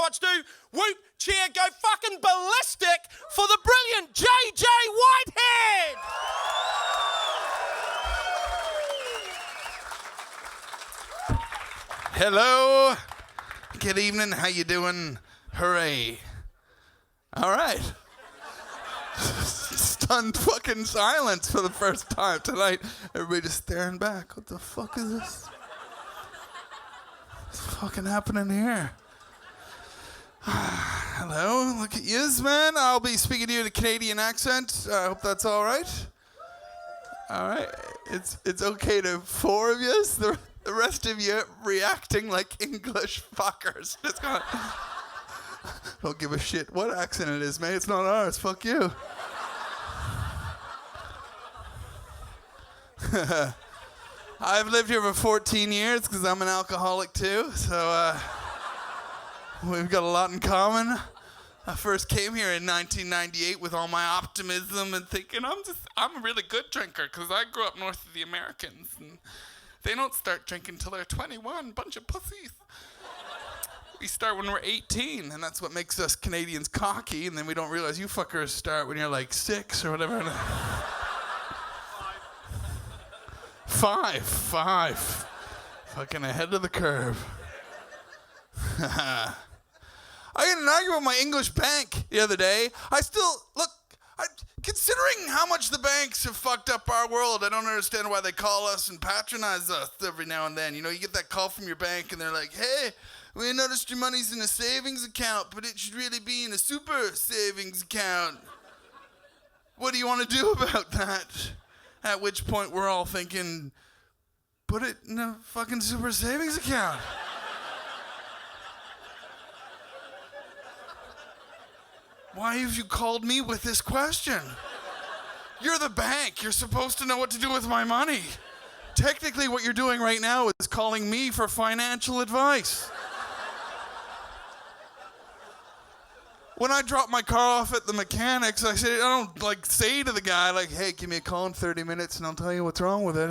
Watch do. Whoop, cheer, go fucking ballistic for the brilliant JJ Whitehead. Hello. Good evening. How you doing? Hooray. All right. Stunned fucking silence for the first time tonight. Everybody just staring back. What the fuck is this? What's fucking happening here? Hello. Look at yous, man. I'll be speaking to you in a Canadian accent. I hope that's all right. All right. It's okay to four of yous. The rest of you reacting like English fuckers. Just gonna don't give a shit what accent it is, mate. It's not ours. Fuck you. I've lived here for 14 years because I'm an alcoholic too. So we've got a lot in common. I first came here in 1998 with all my optimism and thinking I'm a really good drinker because I grew up north of the Americans and they don't start drinking till they're 21, bunch of pussies. We start when we're 18, and that's what makes us Canadians cocky, and then we don't realize you fuckers start when you're like 6 or whatever. Five. Fucking ahead of the curve. I got in an argument with my English bank the other day. Considering how much the banks have fucked up our world, I don't understand why they call us and patronize us every now and then. You know, you get that call from your bank and they're like, hey, we noticed your money's in a savings account, but it should really be in a super savings account. What do you want to do about that? At which point we're all thinking, put it in a fucking super savings account. Why have you called me with this question? You're the bank. You're supposed to know what to do with my money. Technically, what you're doing right now is calling me for financial advice. When I drop my car off at the mechanics, I don't say to the guy, like, hey, give me a call in 30 minutes and I'll tell you what's wrong with it.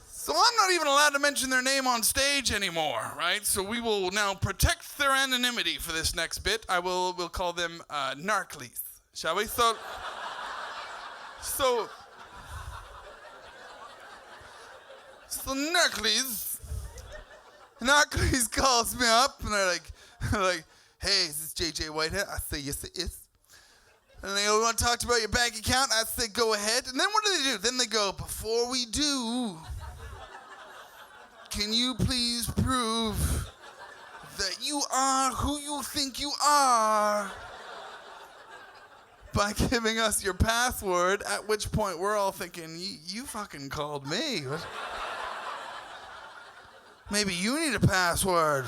So I'm not even allowed to mention their name on stage anymore, right? So we will now protect their anonymity for this next bit. We'll call them Narcles, shall we? So Narcles calls me up and they're like, hey, is this JJ Whitehead? I say, yes, it is. And they go, we want to talk to you about your bank account? I say, go ahead. And then what do? Then they go, before we do, can you please prove that you are who you think you are by giving us your password, at which point we're all thinking, you fucking called me. Maybe you need a password.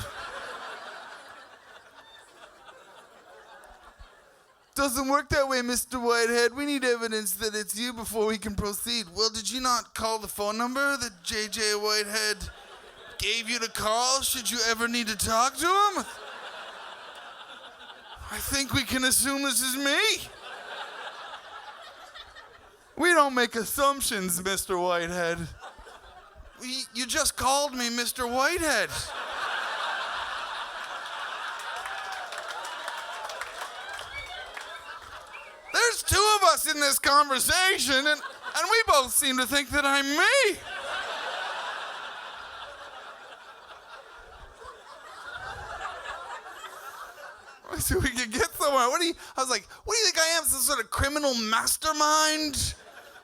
Doesn't work that way, Mr. Whitehead. We need evidence that it's you before we can proceed. Well, did you not call the phone number that JJ Whitehead gave you to call should you ever need to talk to him? I think we can assume this is me. We don't make assumptions, Mr. Whitehead. You just called me Mr. Whitehead. There's two of us in this conversation, and we both seem to think that I'm me. So we could get somewhere. I was like, what do you think I am, some sort of criminal mastermind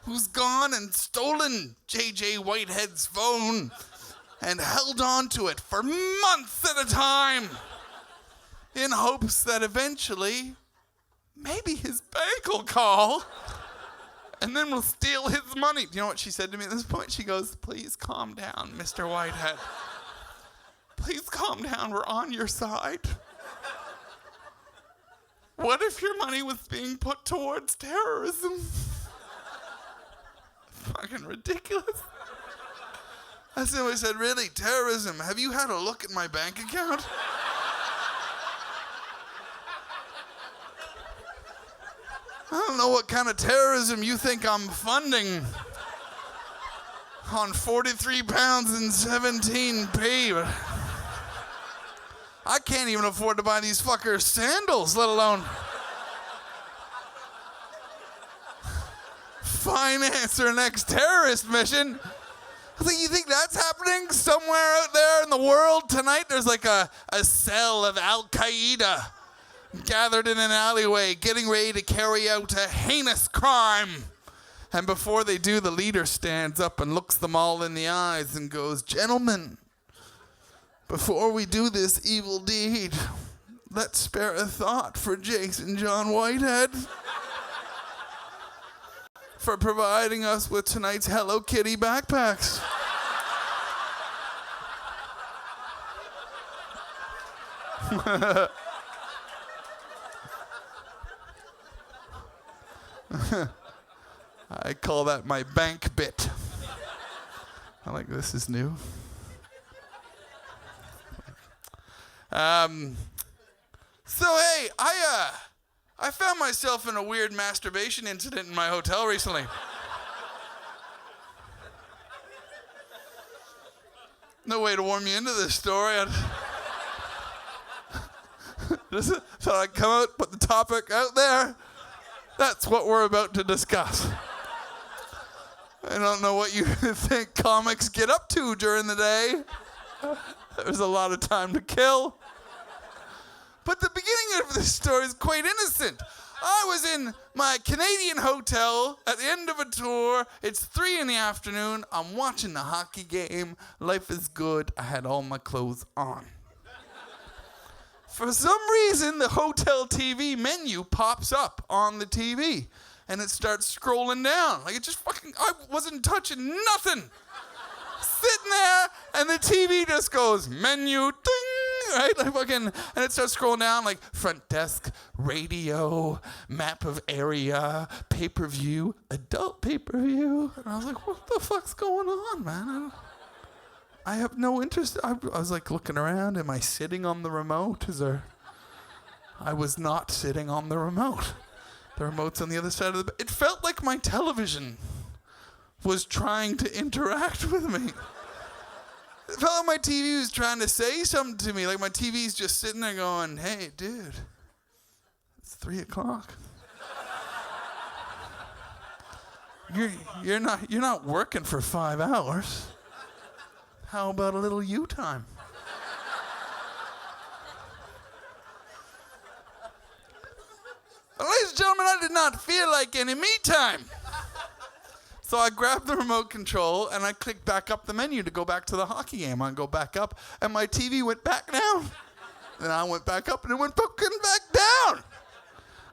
who's gone and stolen JJ Whitehead's phone and held on to it for months at a time in hopes that eventually maybe his bank will call and then we'll steal his money. Do you know what she said to me at this point? She goes, please calm down, Mr. Whitehead. Please calm down. We're on your side. What if your money was being put towards terrorism? Fucking ridiculous. I simply said, really, terrorism? Have you had a look at my bank account? I don't know what kind of terrorism you think I'm funding. on 43 pounds and 17p. But I can't even afford to buy these fuckers sandals, let alone finance their next terrorist mission. I was like, you think that's happening somewhere out there in the world tonight? There's like a cell of Al-Qaeda gathered in an alleyway getting ready to carry out a heinous crime. And before they do, the leader stands up and looks them all in the eyes and goes, "Gentlemen, before we do this evil deed, let's spare a thought for Jason John Whitehead for providing us with tonight's Hello Kitty backpacks." I call that my bank bit. I like this is new. So hey, I found myself in a weird masturbation incident in my hotel recently. No way to warm you into this story. Just thought I'd come out, put the topic out there. That's what we're about to discuss. I don't know what you think comics get up to during the day. There's a lot of time to kill. But the beginning of this story is quite innocent. I was in my Canadian hotel at the end of a tour. It's 3 p.m. I'm watching the hockey game. Life is good. I had all my clothes on. For some reason, the hotel TV menu pops up on the TV. And it starts scrolling down. Like it just fucking, I wasn't touching nothing. Sitting there, and the TV just goes, menu, ding, right? Like fucking, and it starts scrolling down like front desk, radio, map of area, pay-per-view, adult pay-per-view. And I was like, what the fuck's going on, man? I have no interest. I was like looking around. Am I sitting on the remote? I was not sitting on the remote. The remote's on the other side of the bed. It felt like my television was trying to interact with me. It felt like my TV was trying to say something to me. Like my TV's just sitting there going, "Hey, dude, it's 3 o'clock. You're not working for 5 hours. How about a little you time?" Ladies and gentlemen, I did not feel like any me time. So I grabbed the remote control and I clicked back up the menu to go back to the hockey game. I go back up and my TV went back down. Then I went back up and it went fucking back down.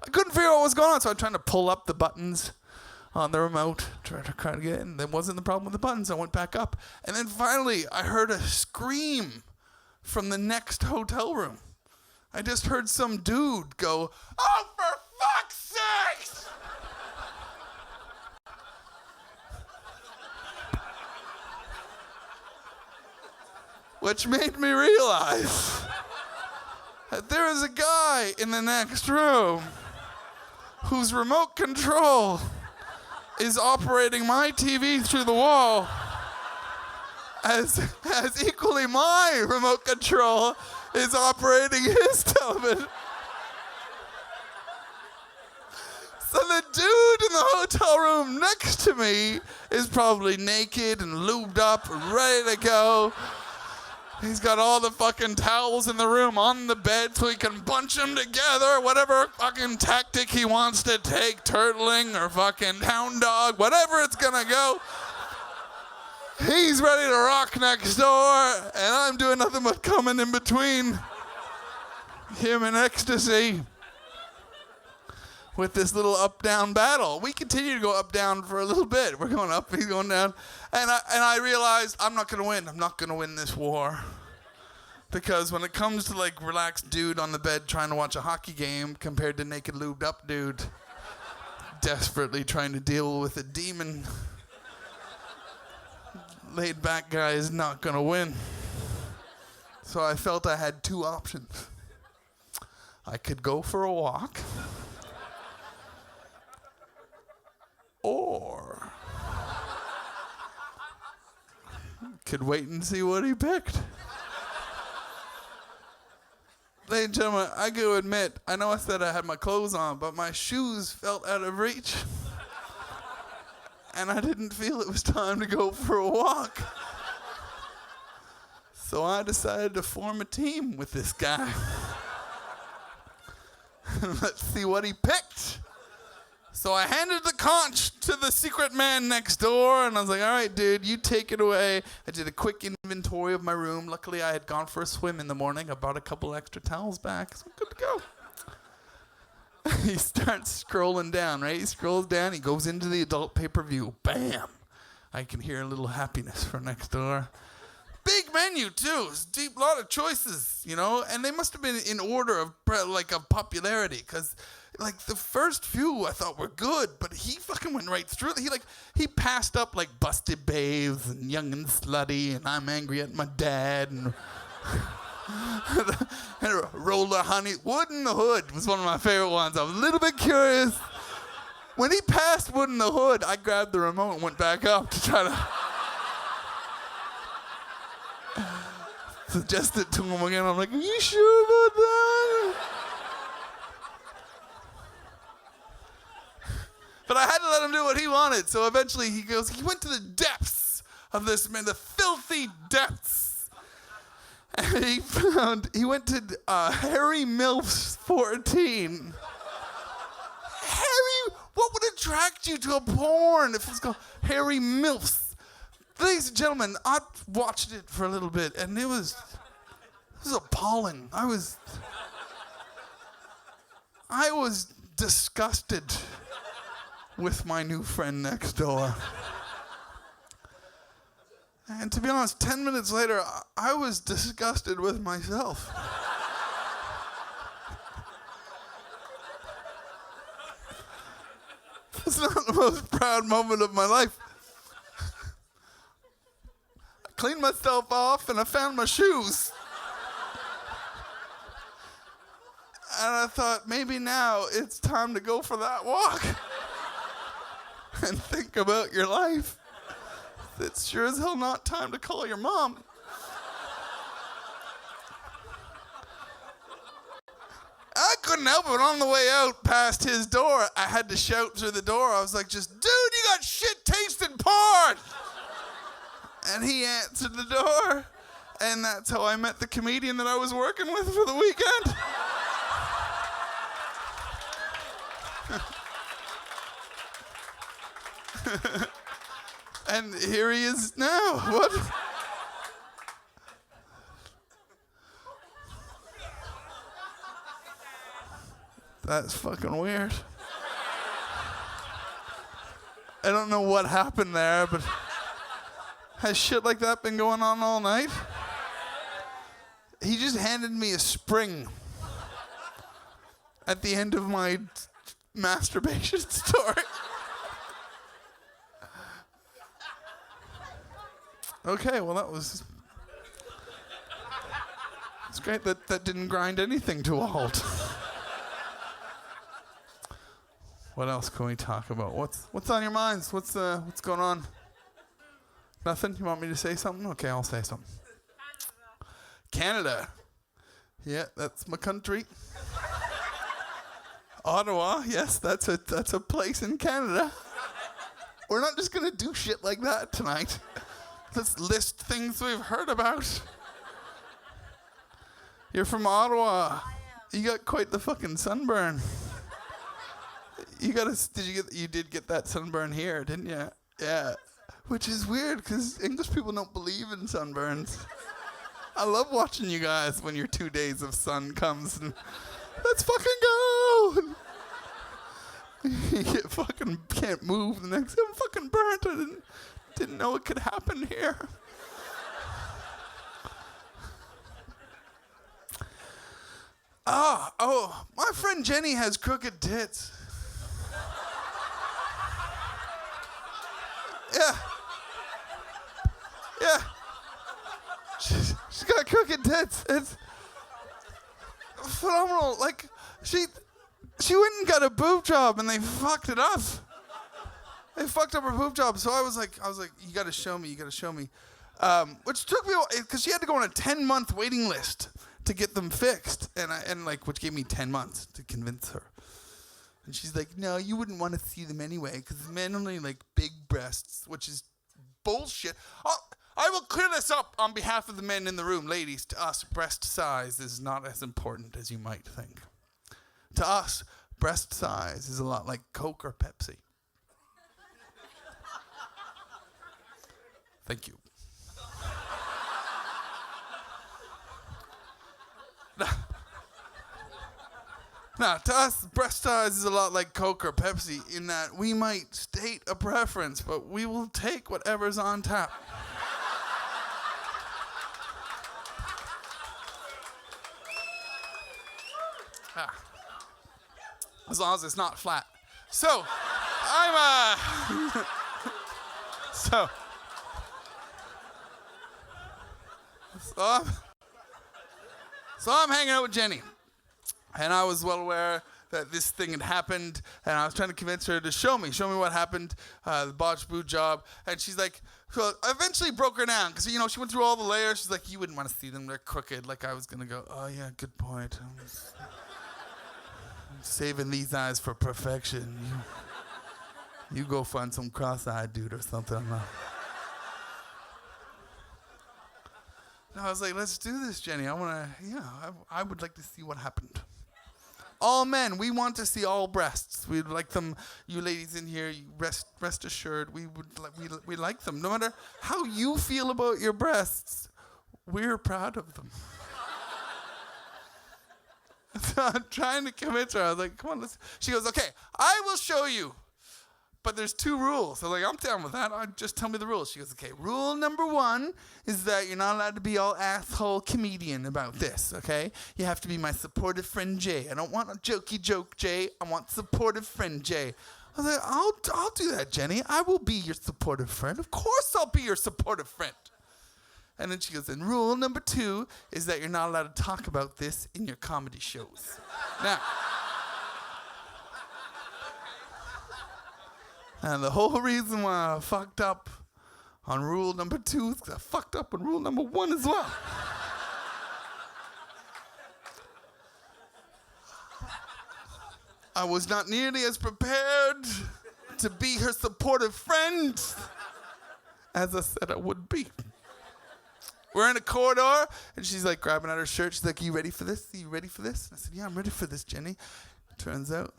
I couldn't figure out what was going on, so I'm trying to pull up the buttons on the remote, trying to get it, and there wasn't the problem with the buttons. I went back up. And then finally, I heard a scream from the next hotel room. I just heard some dude go, "Oh, for fuck's sakes!" Which made me realize that there is a guy in the next room whose remote control is operating my TV through the wall as equally my remote control is operating his television. So the dude in the hotel room next to me is probably naked and lubed up, ready to go. He's got all the fucking towels in the room on the bed so he can bunch them together, whatever fucking tactic he wants to take, turtling or fucking hound dog, whatever it's gonna go. He's ready to rock next door, and I'm doing nothing but coming in between him and ecstasy with this little up-down battle. We continue to go up-down for a little bit. We're going up, he's going down. And I realized I'm not going to win. I'm not going to win this war. Because when it comes to like relaxed dude on the bed trying to watch a hockey game compared to naked lubed up dude desperately trying to deal with a demon, laid back guy is not going to win. So I felt I had 2 options. I could go for a walk, or could wait and see what he picked. Ladies and gentlemen, I gotta admit, I know I said I had my clothes on, but my shoes felt out of reach. And I didn't feel it was time to go for a walk. So I decided to form a team with this guy. Let's see what he picked. So I handed the conch to the secret man next door, and I was like, all right, dude, you take it away. I did a quick inventory of my room. Luckily, I had gone for a swim in the morning. I brought a couple extra towels back, so I'm good to go. He starts scrolling down, right? He scrolls down. He goes into the adult pay-per-view. Bam! I can hear a little happiness from next door. Big menu, too. It's deep, lot of choices, you know? And they must have been in order of, of popularity, because the first few I thought were good, but he fucking went right through it. He passed up Busted Babes and Young and Slutty and I'm Angry at My Dad and and Roller Honey. Wood in the Hood was one of my favorite ones. I was a little bit curious. When he passed Wood in the Hood, I grabbed the remote and went back up to try to suggest it to him again. I'm like, are you sure about that? But I had to let him do what he wanted. So eventually he went to the depths of this man, the filthy depths. And he went to Harry Milf's 14. Harry, what would attract you to a porn if it's called Harry Milf's? Ladies and gentlemen, I watched it for a little bit and it was appalling. I was disgusted with my new friend next door. And to be honest, 10 minutes later, I was disgusted with myself. It's not the most proud moment of my life. I cleaned myself off and I found my shoes. And I thought, maybe now it's time to go for that walk. And think about your life. It's sure as hell not time to call your mom. I couldn't help it. On the way out past his door, I had to shout through the door. I was like, dude, you got shit tasting porn. And he answered the door. And that's how I met the comedian that I was working with for the weekend. And here he is now. What? That's fucking weird. I don't know what happened there, but has shit like that been going on all night? He just handed me a spring at the end of my masturbation story. Okay, well it's great that didn't grind anything to a halt. What else can we talk about? What's on your minds? What's going on? Nothing? You want me to say something? Okay, I'll say something. Canada. Yeah, that's my country. Ottawa, yes, that's a place in Canada. We're not just gonna do shit like that tonight. Let's list things we've heard about. You're from Ottawa. You got quite the fucking sunburn. You did get that sunburn here, didn't you? Yeah. Which is weird because English people don't believe in sunburns. I love watching you guys when your 2 days of sun comes and let's fucking go. You fucking can't move the next day. I'm fucking burnt. I didn't know it could happen here. Oh, my friend Jenny has crooked tits. Yeah. She's got crooked tits. It's phenomenal. She went and got a boob job and they fucked it up. They fucked up her boob job. So I was like, you gotta show me. which took me, because she had to go on a 10-month waiting list to get them fixed, and which gave me 10 months to convince her. And she's like, no, you wouldn't want to see them anyway, because men only like big breasts, which is bullshit. I will clear this up on behalf of the men in the room. Ladies, to us, breast size is not as important as you might think. To us, breast size is a lot like Coke or Pepsi. Thank you. Now, to us, breast size is a lot like Coke or Pepsi in that we might state a preference, but we will take whatever's on tap. As long as it's not flat. So, I'm hanging out with Jenny. And I was well aware that this thing had happened, and I was trying to convince her to show me what happened, the botched boob job. And she's like, so I eventually broke her down, because, she went through all the layers. She's like, you wouldn't want to see them, they're crooked. Like, I was going to go, oh, yeah, good point. I'm saving these eyes for perfection. You go find some cross-eyed dude or something. I was like, let's do this, Jenny. I would like to see what happened. All men, we want to see all breasts. We'd like them, you ladies in here, you rest assured, we like them. No matter how you feel about your breasts, we're proud of them. So I'm trying to convince her. I was like, come on, she goes, okay, I will show you. But there's 2 rules. So I'm down with that. Just tell me the rules. She goes, okay, rule number 1 is that you're not allowed to be all asshole comedian about this, okay? You have to be my supportive friend Jay. I don't want a jokey joke Jay. I want supportive friend Jay. I was like, I'll do that, Jenny. I will be your supportive friend. Of course I'll be your supportive friend. And then she goes, and rule number 2 is that you're not allowed to talk about this in your comedy shows. Now, and the whole reason why I fucked up on rule number 2 is because I fucked up on rule number 1 as well. I was not nearly as prepared to be her supportive friend as I said I would be. We're in a corridor, and she's like grabbing at her shirt. She's like, are you ready for this? Are you ready for this? And I said, yeah, I'm ready for this, Jenny. Turns out,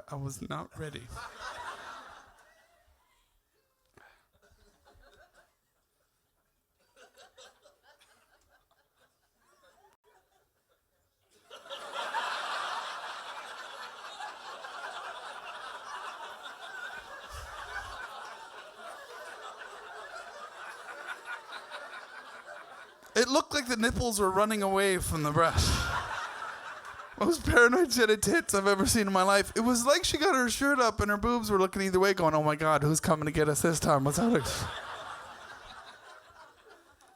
I was not ready. It looked like the nipples were running away from the breast. Most paranoid shit of tits I've ever seen in my life. It was like she got her shirt up and her boobs were looking either way going, oh my God, who's coming to get us this time? What's that?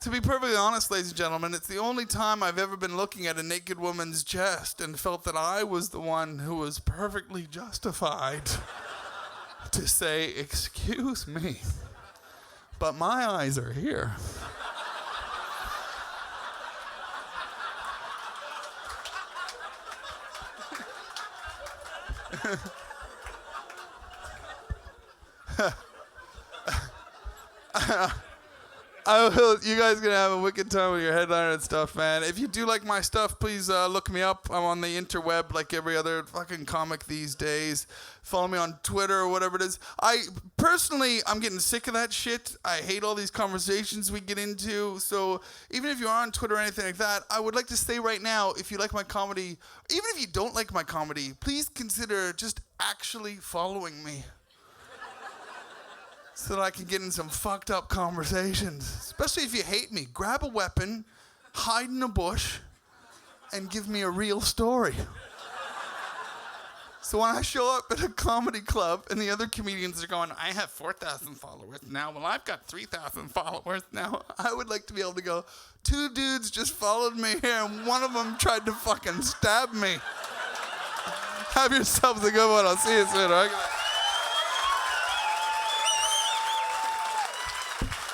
To be perfectly honest, ladies and gentlemen, it's the only time I've ever been looking at a naked woman's chest and felt that I was the one who was perfectly justified to say, excuse me, but my eyes are here. You guys gonna have a wicked time with your headliner and stuff, man. If you do like my stuff, please look me up. I'm on the interweb like every other fucking comic these days. Follow me on Twitter or whatever it is. I'm getting sick of that shit. I hate all these conversations we get into. So even if you are on Twitter or anything like that, I would like to say right now, if you like my comedy, even if you don't like my comedy, please consider just actually following me. So that I can get in some fucked up conversations. Especially if you hate me. Grab a weapon, hide in a bush, and give me a real story. So when I show up at a comedy club and the other comedians are going, I have 4,000 followers now. Well, I've got 3,000 followers now. I would like to be able to go, 2 dudes just followed me here and one of them tried to fucking stab me. Have yourselves a good one. I'll see you soon. All right?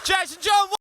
Jason John.